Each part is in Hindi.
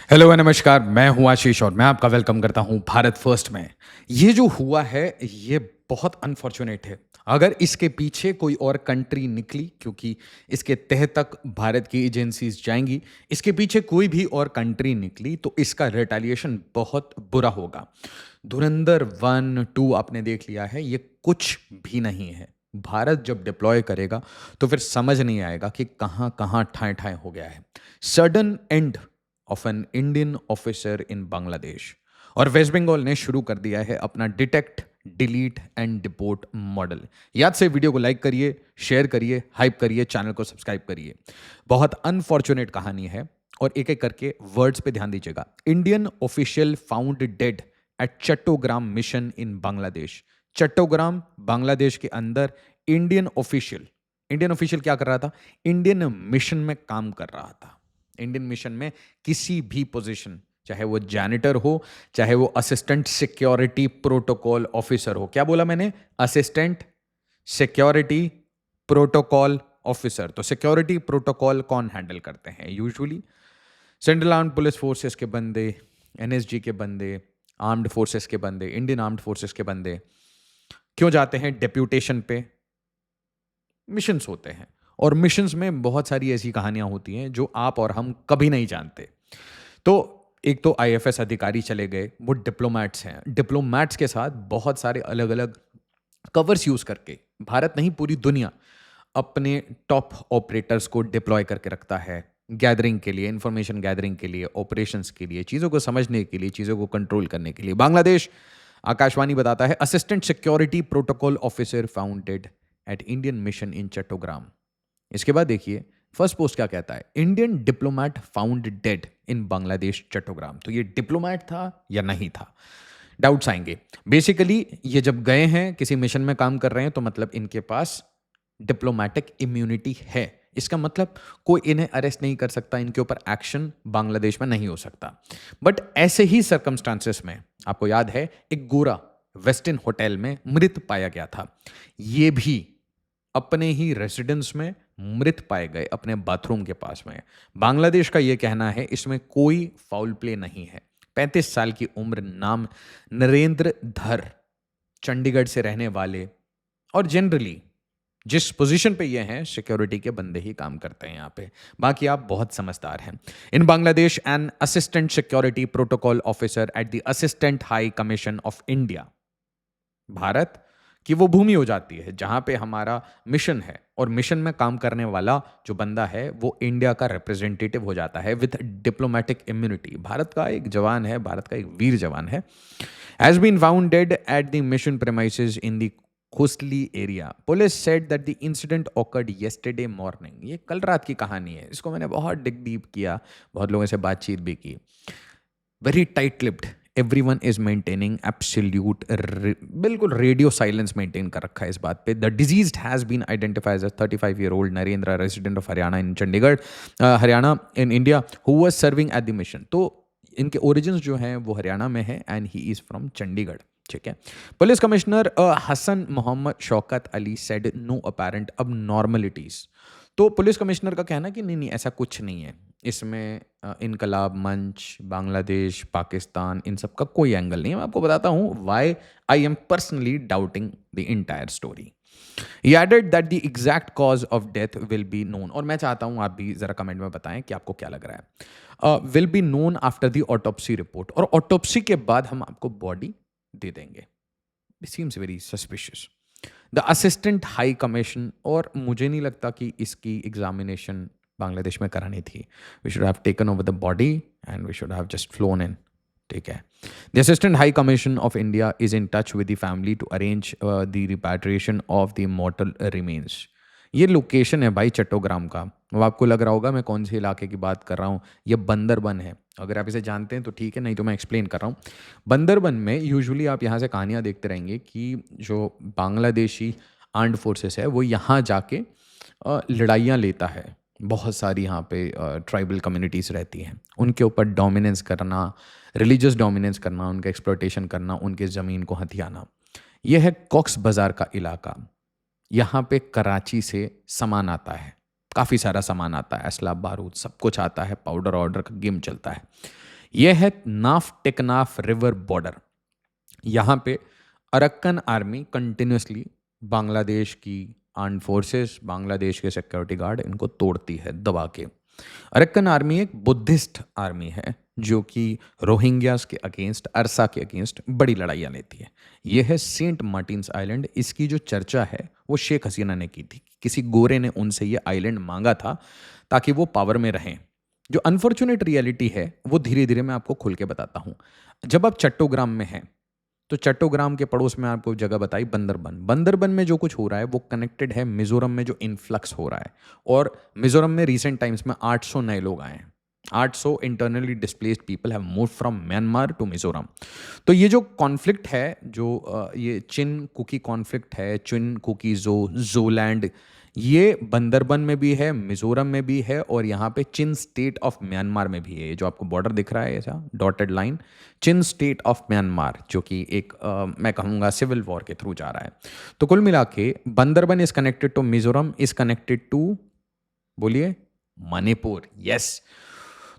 हेलो नमस्कार, मैं हूँ आशीष और मैं आपका वेलकम करता हूँ भारत फर्स्ट में। ये जो हुआ है, ये बहुत अनफॉर्चुनेट है। अगर इसके पीछे कोई और कंट्री निकली, क्योंकि इसके तह तक भारत की एजेंसीज जाएंगी, इसके पीछे कोई भी और कंट्री निकली तो इसका रिटेलिएशन बहुत बुरा होगा। धुरंधर 1, 2 आपने देख लिया है, ये कुछ भी नहीं है। भारत जब डिप्लॉय करेगा तो फिर समझ नहीं आएगा कि कहाँ कहाँ ठाए ठाए हो गया है। Sudden end of an Indian officer in Bangladesh. और वेस्ट बंगाल ने शुरू कर दिया है अपना detect, delete and deport model. याद से वीडियो को लाइक करिए, शेयर करिए, हाइप करिए, चैनल को सब्सक्राइब करिए। बहुत अनफॉर्चुनेट कहानी है और एक एक करके वर्ड्स पे ध्यान दीजिएगा। Indian official found dead at Chattogram mission in Bangladesh. Chattogram Bangladesh के अंदर इंडियन ऑफिशियल क्या कर रहा था? इंडियन मिशन में काम कर रहा था। इंडियन मिशन में किसी भी पोजीशन, चाहे वो जैनिटर हो, चाहे वो असिस्टेंट सिक्योरिटी प्रोटोकॉल ऑफिसर हो। क्या बोला मैंने? Assistant security protocol officer. तो सिक्योरिटी प्रोटोकॉल कौन हैंडल करते हैं? Usually central armed police forces के बंदे, एनएसजी के बंदे, आर्म्ड फोर्सेस के बंदे, इंडियन आर्म्ड फोर्सेस के बंदे क्यों जाते हैं डेप्यूटेशन पे? मिशंस होते हैं और मिशंस में बहुत सारी ऐसी कहानियां होती हैं जो आप और हम कभी नहीं जानते। तो एक तो आईएफएस अधिकारी चले गए, वो डिप्लोमैट्स हैं। डिप्लोमैट्स के साथ बहुत सारे अलग अलग कवर्स यूज करके भारत नहीं, पूरी दुनिया अपने टॉप ऑपरेटर्स को डिप्लॉय करके रखता है। गैदरिंग के लिए, इंफॉर्मेशन गैदरिंग के लिए, ऑपरेशंस के लिए, चीज़ों को समझने के लिए, चीज़ों को कंट्रोल करने के लिए। बांग्लादेश, आकाशवाणी बताता है, assistant security protocol officer founded at Indian mission in Chattogram. इसके बाद देखिए फर्स्ट पोस्ट क्या कहता है? Indian diplomat found dead in Bangladesh Chattogram. तो ये डिप्लोमैट था या नहीं था? डाउट्स आएंगे। बेसिकली ये जब गए हैं, किसी मिशन में काम कर रहे हैं, तो मतलब इनके पास डिप्लोमैटिक इम्यूनिटी है। इसका मतलब कोई इन्हें अरेस्ट नहीं कर सकता, इनके ऊपर एक्शन बांग्लादेश में नहीं हो सकता। बट ऐसे ही सर्कमस्टांसेस में आपको याद है एक गोरा वेस्टर्न होटल में मृत पाया गया था। ये भी अपने ही रेसिडेंस में मृत पाए गए, अपने बाथरूम के पास में। बांग्लादेश का यह कहना है इसमें कोई फाउल प्ले नहीं है। 35 साल की उम्र, नाम नरेंद्र धर, चंडीगढ़ से रहने वाले, और जनरली जिस पोजीशन पे ये हैं, सिक्योरिटी के बंदे ही काम करते हैं यहाँ पे। बाकी आप बहुत समझदार हैं। In Bangladesh an assistant security protocol officer at the assistant high commission of India. Bharat की वो भूमि हो जाती है जहां पे हमारा मिशन है, और मिशन में काम करने वाला जो बंदा है वो इंडिया का रिप्रेजेंटेटिव हो जाता है विद डिप्लोमेटिक इम्यूनिटी। भारत का एक जवान है, भारत का एक वीर जवान है। Has been found dead at the mission premises in the खोसली area. Police said that the incident occurred yesterday morning. ये कल रात की कहानी है। इसको मैंने बहुत डिग डीप किया, बहुत लोगों से बातचीत भी की। Very tight lipped, everyone is maintaining absolute, बिल्कुल रेडियो साइलेंस मेंटेन कर रखा है इस बात पे। The disease has been identified as 35-year-old Narendra, resident of Haryana in Chandigarh, Haryana in India, who was serving at the mission. तो इनके ओरिजिन्स जो हैं वो हरियाणा में है and he is from Chandigarh. ठीक है। Police commissioner Hasan Mohammad Shaukat Ali said no apparent अब नॉर्मलिटीज। तो पुलिस कमिश्नर का कहना कि नहीं नहीं ऐसा कुछ नहीं है इसमें, इनकलाब मंच, बांग्लादेश, पाकिस्तान, इन सब का कोई एंगल नहीं है। मैं आपको बताता हूँ why I am personally doubting the entire story. He added that the exact cause of death will be known, और मैं चाहता हूँ आप भी जरा कमेंट में बताएं कि आपको क्या लग रहा है। Will be known after the autopsy report, और ऑटोप्सी के बाद हम आपको बॉडी दे देंगे। It seems very suspicious. The assistant high commission, और मुझे नहीं लगता कि इसकी एग्जामिनेशन बांग्लादेश में करानी थी। We should have taken over the body and we should have just flown in. ठीक है। The assistant high commission of India is in touch with the family to arrange the repatriation of the mortal remains. ये लोकेशन है भाई चट्टोग्राम का। अब आपको लग रहा होगा मैं कौन से इलाके की बात कर रहा हूँ। ये बंदरबन है। अगर आप इसे जानते हैं तो ठीक है, नहीं तो मैं एक्सप्लेन कर रहा हूँ। बंदरबन में यूजुअली आप यहाँ से कहानियाँ देखते रहेंगे कि जो बांग्लादेशी आर्म्ड फोर्सेस है वो यहाँ जाके लड़ाइयाँ लेता है। बहुत सारी यहाँ पे ट्राइबल कम्युनिटीज़ रहती हैं, उनके ऊपर डोमिनेंस करना, रिलीजियस डोमिनेंस करना, उनका एक्सप्लॉयटेशन करना, उनके ज़मीन को हथियाना। यह है कॉक्स बाज़ार का इलाका। यहाँ पे कराची से सामान आता है, काफ़ी सारा सामान आता है, असला बारूद सब कुछ आता है, पाउडर ऑर्डर का गेम चलता है। ये है नाफ टेकनाफ रिवर बॉर्डर। यहाँ पे अरक्कन आर्मी कंटिन्यूसली बांग्लादेश की आर्म्ड फोर्सेस, बांग्लादेश के सिक्योरिटी गार्ड इनको तोड़ती है दबा के। अरक्कन आर्मी एक बुद्धिस्ट आर्मी है जो कि रोहिंग्यास के अगेंस्ट, अरसा के अगेंस्ट बड़ी लड़ाइयाँ लेती है। ये है सेंट मार्टिन्स आइलैंड। इसकी जो चर्चा है वो शेख हसीना ने की थी। किसी गोरे ने उनसे ये आइलैंड मांगा था ताकि वो पावर में रहें। जो अनफॉर्चुनेट रियलिटी है वो धीरे धीरे मैं आपको खुल के बताता हूँ। जब आप चट्टोग्राम में हैं तो चट्टोग्राम के पड़ोस में आपको जगह बताई बंदरबन। बंदरबन में जो कुछ हो रहा है वो कनेक्टेड है मिजोरम में जो इन्फ्लक्स हो रहा है। और मिजोरम में रिसेंट टाइम्स में 800 नए लोग आए हैं। 800 internally displaced people have move from Myanmar to Mizoram. तो ये जो कॉन्फ्लिक्ट है, जो ये चिन कुकी कॉन्फ्लिक्ट है, चिन कुकी जोलैंड, ये बंदरबन में भी है, मिजोरम में भी है, और यहाँ पे चिन स्टेट ऑफ म्यांमार में भी है। ये जो आपको बॉर्डर दिख रहा है ऐसा dotted line, chin state of Myanmar, जो कि एक मैं कहूँगा सिविल वॉर के थ्रू जा रहा है। तो कुल मिला के Bandarban is connected to Mizoram, is connected to, बोलिए, मणिपुर। यस।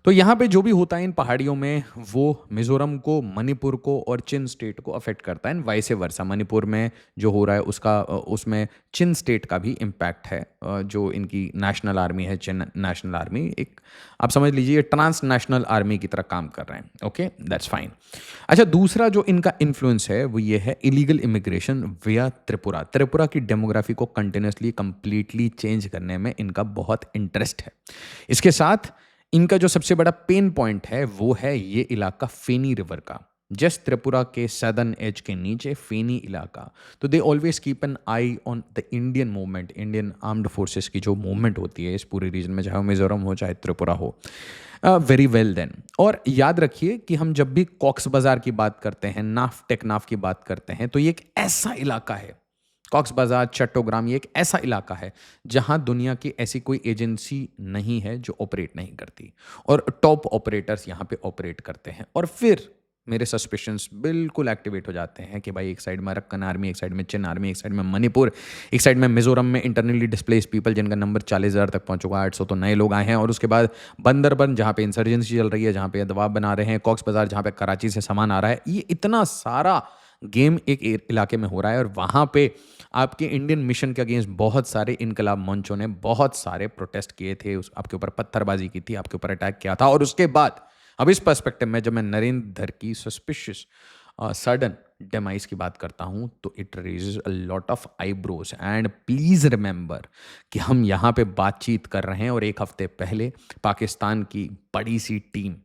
तो यहाँ पे जो भी होता है इन पहाड़ियों में वो मिजोरम को, मणिपुर को और चिन स्टेट को अफेक्ट करता है, एंड वाइस वर्सा। मणिपुर में जो हो रहा है उसका उसमें चिन स्टेट का भी इम्पैक्ट है। जो इनकी नेशनल आर्मी है, चिन नेशनल आर्मी, एक आप समझ लीजिए ट्रांस नेशनल आर्मी की तरह काम कर रहे हैं। Okay, that's fine. अच्छा, दूसरा जो इनका इन्फ्लुएंस है वो ये है इलीगल इमिग्रेशन विया त्रिपुरा। त्रिपुरा की डेमोग्राफी को कंटिन्यूसली कंप्लीटली चेंज करने में इनका बहुत इंटरेस्ट है। इसके साथ इनका जो सबसे बड़ा पेन पॉइंट है वो है ये इलाका फेनी रिवर का, जस्ट त्रिपुरा के सदर्न एज के नीचे फेनी इलाका। तो they always keep an I on the Indian movement, Indian armed forces की जो मूवमेंट होती है इस पूरे रीजन में, चाहे मिजोरम हो चाहे त्रिपुरा हो। Very well then. और याद रखिए कि हम जब भी कॉक्स बाजार की बात करते हैं, नाफ टेकनाफ की बात करते हैं, तो ये एक ऐसा इलाका है, कॉक्स बाजार, चट्टोग्राम, ये एक ऐसा इलाका है जहां दुनिया की ऐसी कोई एजेंसी नहीं है जो ऑपरेट नहीं करती, और टॉप ऑपरेटर्स यहां पे ऑपरेट करते हैं। और फिर मेरे सस्पिशंस बिल्कुल एक्टिवेट हो जाते हैं कि भाई एक साइड में अरक्कन आर्मी, एक साइड में चिन आर्मी, एक साइड में मणिपुर, एक साइड में मिजोरम में इंटरनली डिस्प्लेस पीपल जिनका नंबर 40,000 तक पहुंच चुका है, 800 तो नए लोग आए हैं। और उसके बाद बंदरबन जहाँ पे इंसर्जेंसी चल रही है, जहाँ पे दबाव बना रहे हैं, कॉक्स बाजार जहाँ पे कराची से सामान आ रहा है। ये इतना सारा गेम एक इलाके में हो रहा है, और वहाँ पे आपके इंडियन मिशन के अगेंस्ट बहुत सारे इनकलाब मंचों ने बहुत सारे प्रोटेस्ट किए थे, उस आपके ऊपर पत्थरबाजी की थी, आपके ऊपर अटैक किया था। और उसके बाद अब इस पर्सपेक्टिव में जब मैं नरेंद्र की सस्पिशियस सडन डेमाइस की बात करता हूं तो it raises a lot of eyebrows. And please remember कि हम यहाँ पे बातचीत कर रहे हैं और एक हफ्ते पहले पाकिस्तान की बड़ी सी टीम,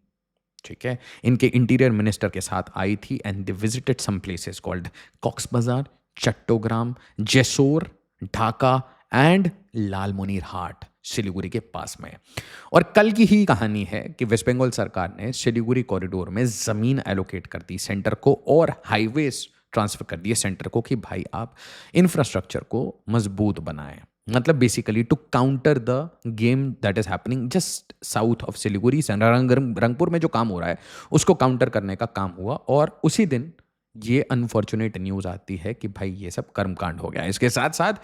ठीक है, इनके इंटीरियर मिनिस्टर के साथ आई थी, and they visited some places called Cox's Bazar, Chattogram, Jessore, Dhaka and Lal Munir Hat, Siliguri के पास में। और कल की ही कहानी है कि वेस्ट बंगाल सरकार ने सिलीगुड़ी कॉरिडोर में ज़मीन एलोकेट कर दी सेंटर को, और हाईवेज ट्रांसफर कर दिए सेंटर को कि भाई आप इंफ्रास्ट्रक्चर को मजबूत बनाएं। मतलब basically to counter the game that is happening just south of Siliguri, Rangpur में जो काम हो रहा है उसको काउंटर करने का काम हुआ। और उसी दिन ये अनफॉर्चुनेट न्यूज़ आती है कि भाई ये सब कर्मकांड हो गया। इसके साथ साथ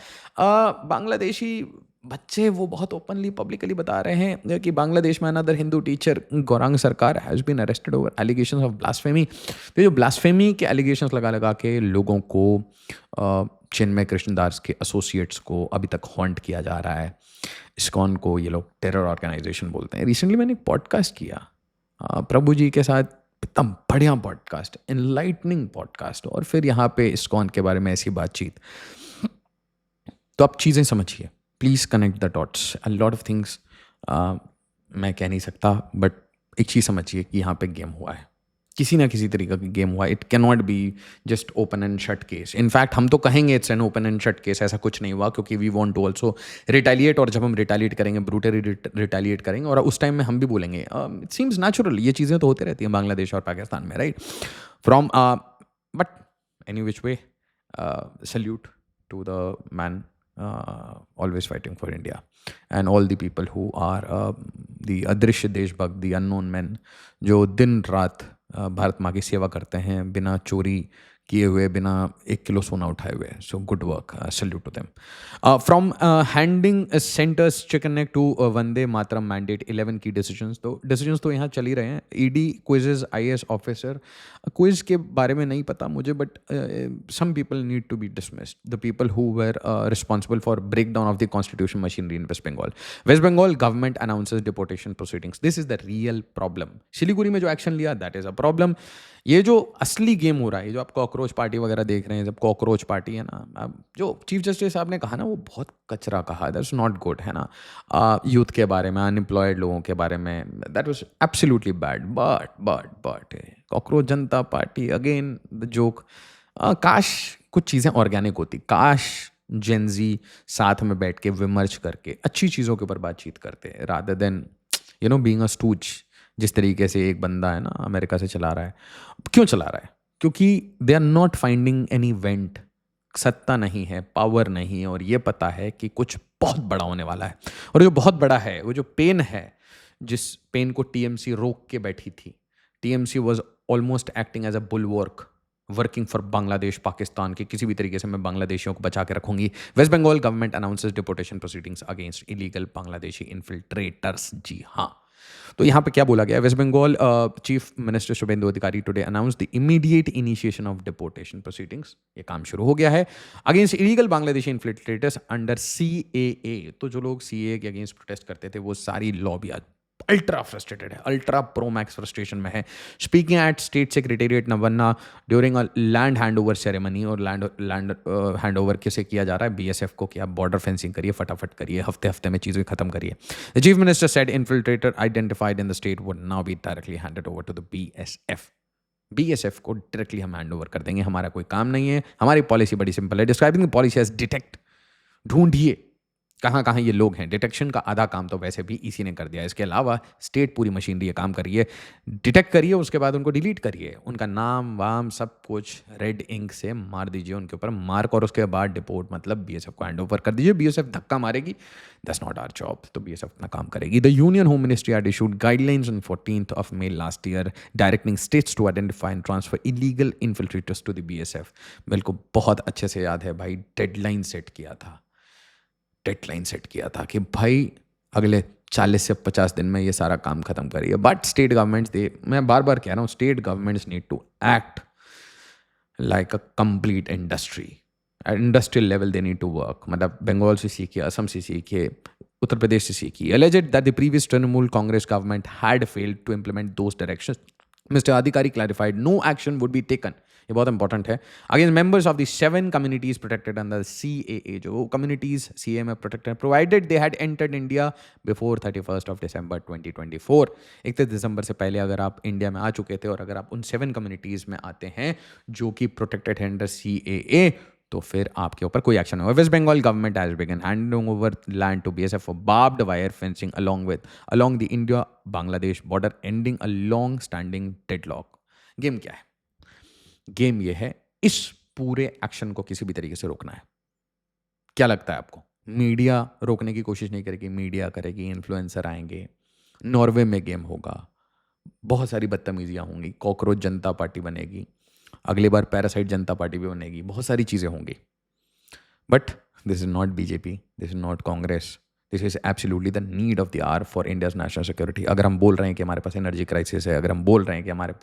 बांग्लादेशी बच्चे वो बहुत ओपनली पब्लिकली बता रहे हैं कि बांग्लादेश में another Hindu teacher Gaurang Sarkar has been arrested over allegations of blasphemy. तो जो ब्लास्फेमी के एलिगेशंस लगा लगा के लोगों को, चिन्मय कृष्णदास के एसोसिएट्स को अभी तक हॉन्ट किया जा रहा है। इस्कॉन को ये लोग टेरर ऑर्गेनाइजेशन बोलते हैं। रिसेंटली मैंने एक पॉडकास्ट किया प्रभु जी के साथ, इतना बढ़िया पॉडकास्ट, एनलाइटनिंग पॉडकास्ट, और फिर यहाँ पे इस्कॉन के बारे में ऐसी बातचीत। तो आप चीज़ें समझिए, please connect the dots, a lot of things मैं कह नहीं सकता, बट एक चीज़ समझिए कि यहाँ पे गेम हुआ है, किसी ना किसी तरीके का गेम हुआ है। It can not be just open and shut case. In fact हम तो कहेंगे it's an open and shut case, ऐसा कुछ नहीं हुआ, क्योंकि we want to also retaliate, और जब हम रिटेलिएट करेंगे, ब्रूटली रिटेलिएट करेंगे, और उस टाइम में हम भी बोलेंगे इट सीम्स नेचुरल, ये चीज़ें तो होती रहती हैं बांग्लादेश और पाकिस्तान में, right, from but any which way salute to the man always fighting for India and all the people who are the अदृश्य देशभक्त, the unknown men, जो दिन रात भारत माँ की सेवा करते हैं बिना चोरी किए हुए बिना 1 किलो सोना उठाए हुए. So good work, salute to them. From handing centres chicken neck to Vande Mataram mandate 11 की डिसीजंस तो यहाँ चल ही रहे हैं. ED quizzes IAS officer quiz के बारे में नहीं पता मुझे, but some people need to be dismissed. The people who were responsible for break down of the constitution machinery in West Bengal. West Bengal government announces deportation proceedings. This is the real problem. Siliguri में जो एक्शन लिया, दैट इज अ प्रॉब्लम. ये जो असली गेम हो रहा है, ये जो आप कॉकरोच पार्टी वगैरह देख रहे हैं, जब कॉकरोच पार्टी है ना, अब जो चीफ जस्टिस साहब ने कहा ना, वो बहुत कचरा कहा. दैट्स नॉट गुड, है ना. यूथ के बारे में, अनएम्प्लॉयड लोगों के बारे में, that was absolutely bad. But cockroach Janata party, again the joke. काश कुछ चीज़ें ऑर्गेनिक होती. काश जेनजी साथ में बैठ के विमर्श करके अच्छी चीज़ों के ऊपर बातचीत करते, rather than being a stooge. जिस तरीके से एक बंदा है ना, अमेरिका से चला रहा है. क्यों चला रहा है? क्योंकि they are not finding any vent. सत्ता नहीं है, पावर नहीं है, और ये पता है कि कुछ बहुत बड़ा होने वाला है. और जो बहुत बड़ा है, वो जो पेन है, जिस पेन को TMC रोक के बैठी थी. TMC was almost acting as a bulwark, working for Bangladesh, Pakistan के किसी भी तरीके से मैं बांग्लादेशियों को बचा के रखूंगी. West Bengal government announces deportation proceedings against illegal Bangladeshi infiltrators. जी हाँ. तो यहाँ पे क्या बोला गया? West Bengal chief minister Suvendu Adhikari today announce the immediate initiation of deportation proceedings. ये काम शुरू हो गया है against illegal Bangladeshi infiltrators under CAA. तो जो लोग CAA के अगेंस्ट प्रोटेस्ट करते थे, वो सारी लॉबी आज अल्ट्रा फ्रस्ट्रेटेड है, अल्ट्रा प्रो मैक्स फ्रस्ट्रेशन में है. स्पीकिंग एट स्टेट सेक्रेटेरिएट नवन्ना during a land hand over ceremony. और लैंड हैंड ओवर किसे किया जा रहा है? BSF को. कि आप बॉर्डर फेंसिंग करिए, फटाफट करिए, हफ्ते में चीज़ें खत्म करिए. The chief minister said infiltrator identified in the state would now be directly handed over to the BSF को डायरेक्टली हम हैंड ओवर कर देंगे. हमारा कोई काम नहीं है. हमारी पॉलिसी बड़ी सिंपल है. Describing the policy as detect. ढूंढिए कहाँ कहाँ ये लोग हैं. डिटेक्शन का आधा काम तो वैसे भी इसी ने कर दिया. इसके अलावा स्टेट पूरी मशीनरी ये काम करिए. डिटेक्ट करिए, उसके बाद उनको डिलीट करिए. उनका नाम वाम सब कुछ रेड इंक से मार दीजिए उनके ऊपर मार्क. और उसके बाद डिपोर्ट मतलब BSF को हैंड ओवर कर दीजिए. BSF धक्का मारेगी, दैट्स नॉट आवर जॉब. तो BSF अपना काम करेगी. The union home ministry had issued guidelines on 14th of May last year directing states to identify and transfer illegal infiltrators to the BSF. मेरे को बहुत अच्छे से याद है भाई, डेडलाइन सेट किया था कि भाई अगले 40 से 50 दिन में ये सारा काम खत्म करिए. बट स्टेट गवर्नमेंट्स, मैं बार बार कह रहा हूँ, state governments need to act like a complete industry. Industrial level they need to work. मतलब बंगाल से सीखिए, असम से सीखिए, उत्तर प्रदेश से सीखिए. Alleged that the previous Trinamool Congress government had failed to implement those directions, Mr. Adhikari clarified no action would be taken. ये बहुत इंपॉर्टेंट है. Against members of the 7 communities protected under CAA. जो कम्युनिटीज CAA में protected, provided they had entered India before 31st of December 2024. 31 दिसंबर से पहले अगर आप इंडिया में आ चुके थे, और अगर आप उन 7 कम्युनिटीज में आते हैं जो कि प्रोटेक्टेड है अंडर CAA, तो फिर आपके ऊपर कोई एक्शन होगा. West Bengal government has begun handing over land to BSF for barbed wire fencing along the India Bangladesh border, ending a long standing deadlock. Game क्या है? गेम ये है, इस पूरे एक्शन को किसी भी तरीके से रोकना है. क्या लगता है आपको? मीडिया रोकने की कोशिश नहीं करेगी, मीडिया करेगी, इन्फ्लुएंसर आएंगे, नॉर्वे में गेम होगा, बहुत सारी बदतमीजियां होंगी, कॉकरोच जनता पार्टी बनेगी, अगली बार पैरासाइट जनता पार्टी भी बनेगी, बहुत सारी चीज़ें होंगी. But this is not BJP, this is not Congress. This is absolutely the need of the hour for India's national security. अगर हम बोल रहे हैं कि हमारे पास एनर्जी क्राइसिस है, अगर हम बोल रहे हैं कि हमारे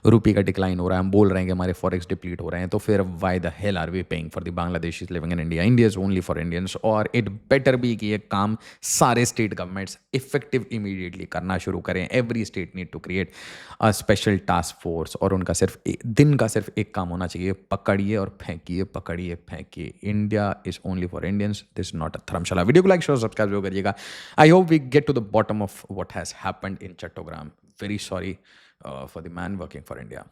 रुपये का डिक्लाइन हो रहा है, हम बोल रहे हैं कि हमारे फॉरेक्स डिप्लीट हो रहे हैं, तो फिर why the hell are we paying for the Bangladeshis living in India? India is only for Indians. और इट बेटर बी कि ये काम सारे स्टेट गवर्नमेंट्स इफेक्टिव इमीडिएटली करना शुरू करें. Every state need to create a special task force. और उनका दिन का सिर्फ एक काम होना चाहिए, पकड़िए और फेंकिए, पकड़िए फेंकिए. India is only for Indians, this not a dharamshala. Video को लाइक शेयर सब्सक्राइब जरूर करिएगा. I hope we get to the bottom of what has happened in Chattogram. Very sorry for the man working for India.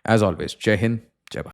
As always, Jai Hind,